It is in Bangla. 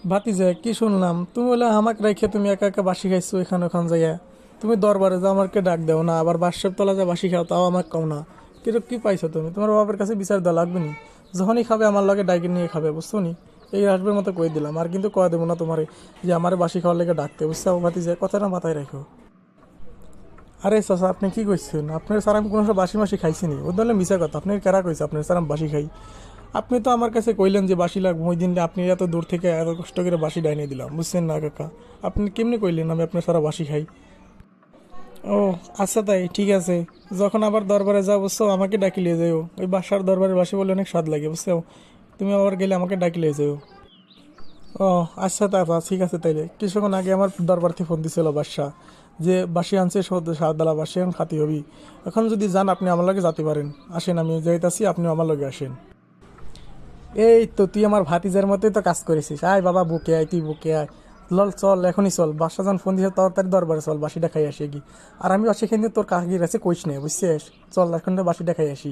ভাতিজা কি শুনলাম তুমি বলে আমাকে রেখে তুমি একা একা বাসি খাইছো এখানে ওখান যাইয়া। তুমি দরবারে যা আমাকে ডাক দেও না, আবার বাসার তলা যা বাসি খাও তাও আমাকে কও না। কিন্তু কি পাইছো তুমি? তোমার বাবার কাছে বিচার দেওয়া লাগবে নি। যখনই খাবে আমার লগে ডাইকে নিয়ে খাবে, বুঝছো নি? এই আসবের মতো কই দিলাম, আর কিন্তু কয়া দেবো না তোমারে যে আমার বাসি খাওয়ার লেগে ডাকতে, বুঝছো ভাতিজা? কথাটা মাথায় রাখো। আরে চাচা আপনি কি কইছেন? আপনার স্যার আমি কোনো সময় বাসি মাসি খাইছি নি? ও ধরলে মিশা কথা। আপনি কেরা কইছে আপনার স্যার আমি বাসি খাই? আপনি তো আমার কাছে কইলেন যে বাসি লাগবে ওই দিন, আপনি এত দূর থেকে এত কষ্ট করে বাসি ডাইনে দিলাম, বুঝছেন না কাকা? আপনি কেমনি কইলেন আমি আপনার সারা বাসি খাই? ও আচ্ছা তাই ঠিক আছে। যখন আবার দরবারে যাও বুঝছো আমাকে ডাকি লিয়ে যাও, ওই বাসার দরবারের বাসি বলে অনেক স্বাদ লাগে, বুঝছো? তুমি আবার গেলে আমাকে ডাকি লিয়ে যাও। ও আচ্ছা তা ঠিক আছে তাইলে। কিছুক্ষণ আগে আমার দরবার থেকে ফোন দিছিল বাদশা, যে বাসি আনছে সাদালা বাসি এখন খাতি হবি। এখন যদি যান আপনি আমার লগে যেতে পারেন। আসেন আমি যাইতাছি, আপনি আমার লগে আসেন। এই তো তুই আমার ভাতিজার মতোই তো কাজ করেছিস। আয় বাবা বুকে আয়, তুই বুকে আয়। লল চল এখনই চল, বাসা যখন ফোন দিয়েছে তাড়াতাড়ি দরবারে চল, বাসিটা খাই আসি কি। আর আমি সেখানে তোর কাকির আছে কইস নে, বুঝছিস? চল এখন বাসিটা খাই আসি।